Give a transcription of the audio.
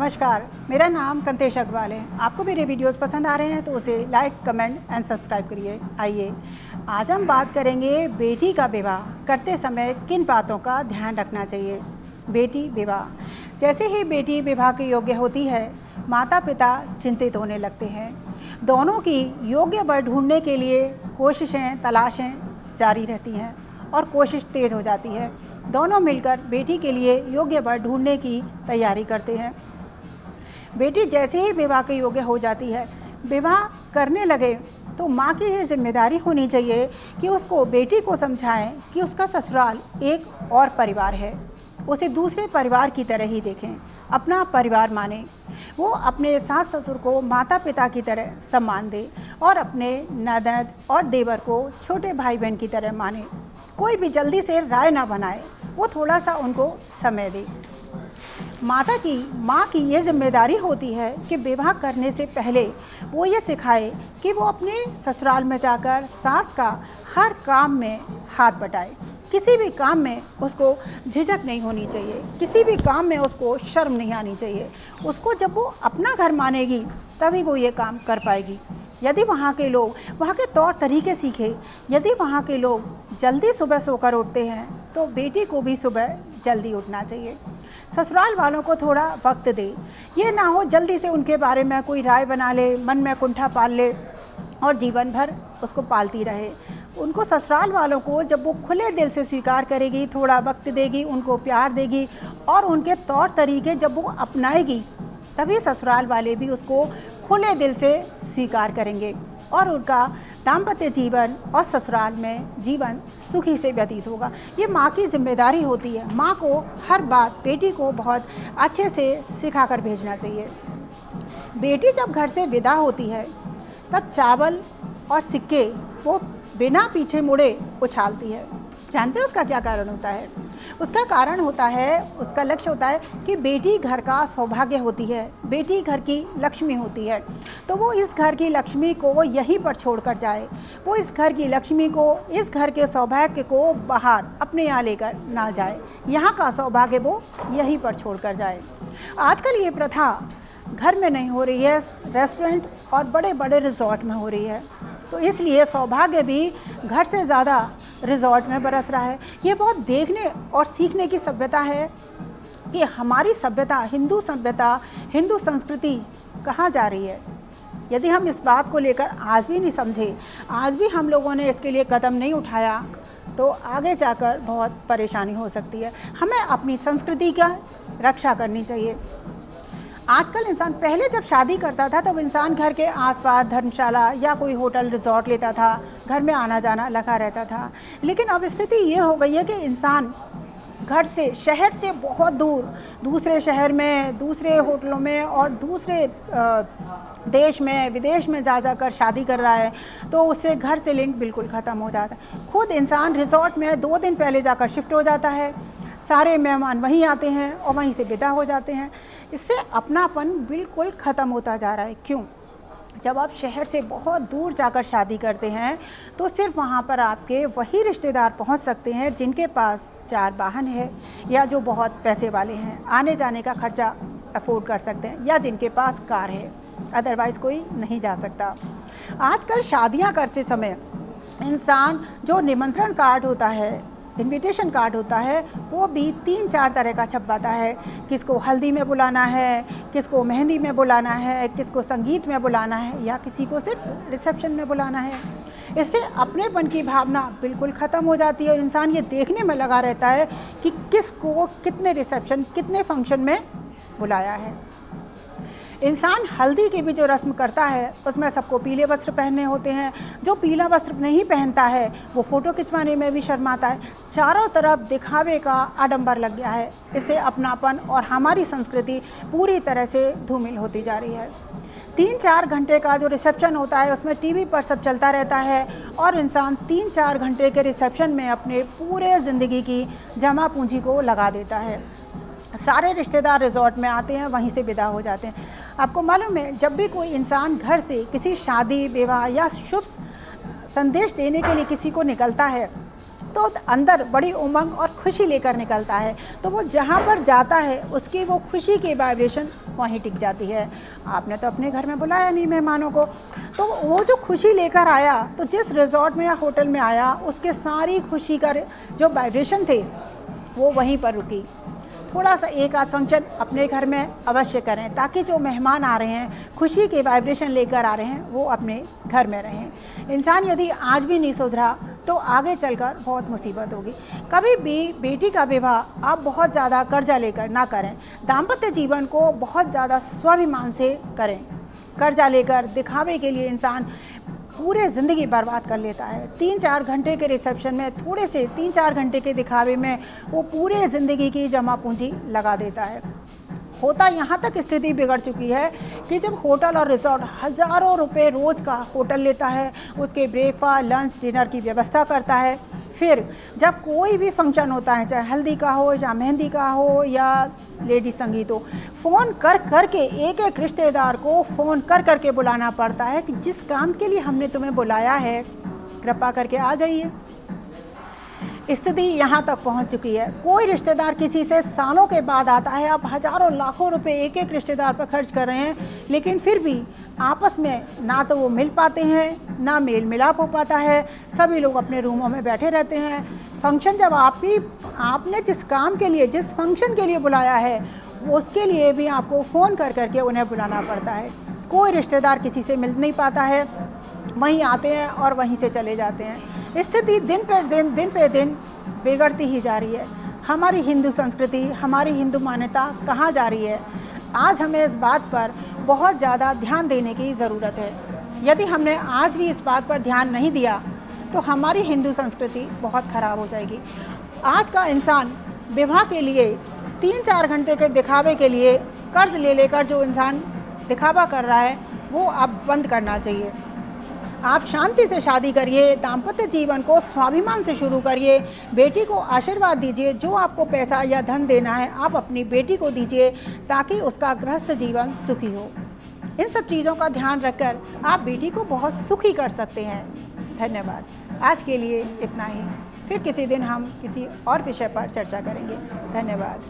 नमस्कार, मेरा नाम कंतेश अग्रवाल है। आपको मेरे वीडियोस पसंद आ रहे हैं तो उसे लाइक, कमेंट एंड सब्सक्राइब करिए। आइए आज हम बात करेंगे बेटी का विवाह करते समय किन बातों का ध्यान रखना चाहिए। बेटी विवाह, जैसे ही बेटी विवाह के योग्य होती है, माता पिता चिंतित होने लगते हैं। दोनों की योग्य वर ढूंढने के लिए तलाशें जारी रहती हैं और कोशिश तेज़ हो जाती है। दोनों मिलकर बेटी के लिए योग्य वर ढूंढने की तैयारी करते हैं। बेटी जैसे ही विवाह के योग्य हो जाती है, विवाह करने लगे तो माँ की ये जिम्मेदारी होनी चाहिए कि उसको बेटी को समझाएं कि उसका ससुराल एक और परिवार है, उसे दूसरे परिवार की तरह ही देखें, अपना परिवार माने। वो अपने सास ससुर को माता पिता की तरह सम्मान दे और अपने ननद और देवर को छोटे भाई बहन की तरह माने। कोई भी जल्दी से राय ना बनाए, वो थोड़ा सा उनको समय दे। माँ की ये जिम्मेदारी होती है कि विवाह करने से पहले वो ये सिखाए कि वो अपने ससुराल में जाकर सास का हर काम में हाथ बटाए। किसी भी काम में उसको झिझक नहीं होनी चाहिए, किसी भी काम में उसको शर्म नहीं आनी चाहिए। उसको जब वो अपना घर मानेगी तभी वो ये काम कर पाएगी। यदि वहाँ के लोग वहाँ के तौर तरीके सीखे, यदि वहाँ के लोग जल्दी सुबह सोकर उठते हैं तो बेटी को भी सुबह जल्दी उठना चाहिए। ससुराल वालों को थोड़ा वक्त दे, ये ना हो जल्दी से उनके बारे में कोई राय बना ले, मन में कुंठा पाल ले और जीवन भर उसको पालती रहे। उनको ससुराल वालों को जब वो खुले दिल से स्वीकार करेगी, थोड़ा वक्त देगी, उनको प्यार देगी और उनके तौर तरीके जब वो अपनाएगी, तभी ससुराल वाले भी उसको खुले दिल से स्वीकार करेंगे और उनका दाम्पत्य जीवन और ससुराल में जीवन सुखी से व्यतीत होगा। ये माँ की जिम्मेदारी होती है। माँ को हर बात बेटी को बहुत अच्छे से सिखा कर भेजना चाहिए। बेटी जब घर से विदा होती है तब चावल और सिक्के वो बिना पीछे मुड़े उछालती है। जानते हैं उसका क्या कारण होता है? उसका कारण होता है, उसका लक्ष्य होता है कि बेटी घर का सौभाग्य होती है, बेटी घर की लक्ष्मी होती है। तो वो इस घर की लक्ष्मी को यहीं पर छोड़कर जाए, वो इस घर की लक्ष्मी को, इस घर के सौभाग्य को बाहर अपने यहाँ लेकर ना जाए। यहाँ का सौभाग्य वो यहीं पर छोड़कर जाए। आजकल ये प्रथा घर में नहीं हो रही है, रेस्टोरेंट और बड़े बड़े रिजॉर्ट में हो रही है। तो इसलिए सौभाग्य भी घर से ज़्यादा रिजॉर्ट में बरस रहा है। ये बहुत देखने और सीखने की सभ्यता है कि हमारी सभ्यता, हिंदू संस्कृति कहाँ जा रही है। यदि हम इस बात को लेकर आज भी नहीं समझे, आज भी हम लोगों ने इसके लिए कदम नहीं उठाया, तो आगे जाकर बहुत परेशानी हो सकती है। हमें अपनी संस्कृति का रक्षा करनी चाहिए। आजकल इंसान, पहले जब शादी करता था तब इंसान घर के आसपास धर्मशाला या कोई होटल रिजॉर्ट लेता था, घर में आना जाना लगा रहता था। लेकिन अब स्थिति ये हो गई है कि इंसान घर से, शहर से बहुत दूर, दूसरे शहर में, दूसरे होटलों में और दूसरे देश में, विदेश में जाकर शादी कर रहा है, तो उससे घर से लिंक बिल्कुल ख़त्म हो जाता है। खुद इंसान रिजॉर्ट में 2 दिन पहले जाकर शिफ्ट हो जाता है, सारे मेहमान वहीं आते हैं और वहीं से विदा हो जाते हैं। इससे अपनापन बिल्कुल ख़त्म होता जा रहा है। क्यों? जब आप शहर से बहुत दूर जाकर शादी करते हैं तो सिर्फ वहाँ पर आपके वही रिश्तेदार पहुँच सकते हैं जिनके पास 4 वाहन है या जो बहुत पैसे वाले हैं, आने जाने का खर्चा अफोर्ड कर सकते हैं, या जिनके पास कार है, अदरवाइज़ कोई नहीं जा सकता। आजकल शादियाँ करते समय इंसान जो निमंत्रण कार्ड होता है, इनविटेशन कार्ड होता है, वो भी 3-4 तरह का छपवाता है। किसको हल्दी में बुलाना है, किसको मेहंदी में बुलाना है, किसको संगीत में बुलाना है, या किसी को सिर्फ रिसेप्शन में बुलाना है। इससे अपनेपन की भावना बिल्कुल ख़त्म हो जाती है और इंसान ये देखने में लगा रहता है कि किसको कितने रिसेप्शन, कितने फंक्शन में बुलाया है। इंसान हल्दी की भी जो रस्म करता है उसमें सबको पीले वस्त्र पहनने होते हैं। जो पीला वस्त्र नहीं पहनता है वो फ़ोटो खिंचवाने में भी शर्माता है। चारों तरफ दिखावे का आडंबर लग गया है। इससे अपनापन और हमारी संस्कृति पूरी तरह से धूमिल होती जा रही है। 3-4 घंटे का जो रिसेप्शन होता है उसमें टीवी पर सब चलता रहता है और इंसान 3-4 घंटे के रिसेप्शन में अपने पूरे ज़िंदगी की जमा पूंजी को लगा देता है। सारे रिश्तेदार रिजॉर्ट में आते हैं, वहीं से विदा हो जाते हैं। आपको मालूम है, जब भी कोई इंसान घर से किसी शादी, विवाह या शुभ संदेश देने के लिए किसी को निकलता है तो अंदर बड़ी उमंग और खुशी लेकर निकलता है। तो वो जहाँ पर जाता है उसकी वो खुशी की वाइब्रेशन वहीं टिक जाती है। आपने तो अपने घर में बुलाया नहीं मेहमानों को, तो वो जो खुशी लेकर आया, तो जिस रिजॉर्ट में या होटल में आया उसके सारी खुशी का जो वाइब्रेशन थे वो वहीं पर रुकी। थोड़ा सा एक आध फंक्शन अपने घर में अवश्य करें, ताकि जो मेहमान आ रहे हैं, खुशी के वाइब्रेशन लेकर आ रहे हैं, वो अपने घर में रहें। इंसान यदि आज भी नहीं सुधरा तो आगे चलकर बहुत मुसीबत होगी। कभी भी बेटी का विवाह आप बहुत ज़्यादा कर्जा लेकर ना करें। दाम्पत्य जीवन को बहुत ज़्यादा स्वाभिमान से करें। कर्जा लेकर दिखावे के लिए इंसान पूरे ज़िंदगी बर्बाद कर लेता है। 3-4 घंटे के रिसेप्शन में, थोड़े से 3-4 घंटे के दिखावे में वो पूरे ज़िंदगी की जमा पूंजी लगा देता है। होता यहाँ तक स्थिति बिगड़ चुकी है कि जब होटल और रिजॉर्ट हज़ारों रुपए रोज़ का होटल लेता है, उसके ब्रेकफास्ट, लंच, डिनर की व्यवस्था करता है, फिर जब कोई भी फंक्शन होता है, चाहे हल्दी का हो या मेहंदी का हो या लेडी संगीत हो, फ़ोन कर कर के एक एक रिश्तेदार को फ़ोन कर कर के बुलाना पड़ता है कि जिस काम के लिए हमने तुम्हें बुलाया है कृपा करके आ जाइए। स्थिति यहाँ तक पहुँच चुकी है। कोई रिश्तेदार किसी से सालों के बाद आता है, आप हज़ारों लाखों रुपए एक एक रिश्तेदार पर खर्च कर रहे हैं, लेकिन फिर भी आपस में ना तो वो मिल पाते हैं, ना मेल मिलाप हो पाता है। सभी लोग अपने रूमों में बैठे रहते हैं। फंक्शन जब आपने जिस काम के लिए, जिस फंक्शन के लिए बुलाया है, उसके लिए भी आपको फ़ोन कर करके उन्हें बुलाना पड़ता है। कोई रिश्तेदार किसी से मिल नहीं पाता है, वहीं आते हैं और वहीं से चले जाते हैं। स्थिति दिन पे दिन बिगड़ती ही जा रही है। हमारी हिंदू संस्कृति, हमारी हिंदू मान्यता कहाँ जा रही है? आज हमें इस बात पर बहुत ज़्यादा ध्यान देने की ज़रूरत है। यदि हमने आज भी इस बात पर ध्यान नहीं दिया तो हमारी हिंदू संस्कृति बहुत ख़राब हो जाएगी। आज का इंसान विवाह के लिए 3-4 घंटे के दिखावे के लिए कर्ज ले लेकर जो इंसान दिखावा कर रहा है, वो अब बंद करना चाहिए। आप शांति से शादी करिए, दाम्पत्य जीवन को स्वाभिमान से शुरू करिए, बेटी को आशीर्वाद दीजिए। जो आपको पैसा या धन देना है आप अपनी बेटी को दीजिए, ताकि उसका गृहस्थ जीवन सुखी हो। इन सब चीज़ों का ध्यान रखकर आप बेटी को बहुत सुखी कर सकते हैं। धन्यवाद। आज के लिए इतना ही। फिर किसी दिन हम किसी और विषय पर चर्चा करेंगे। धन्यवाद।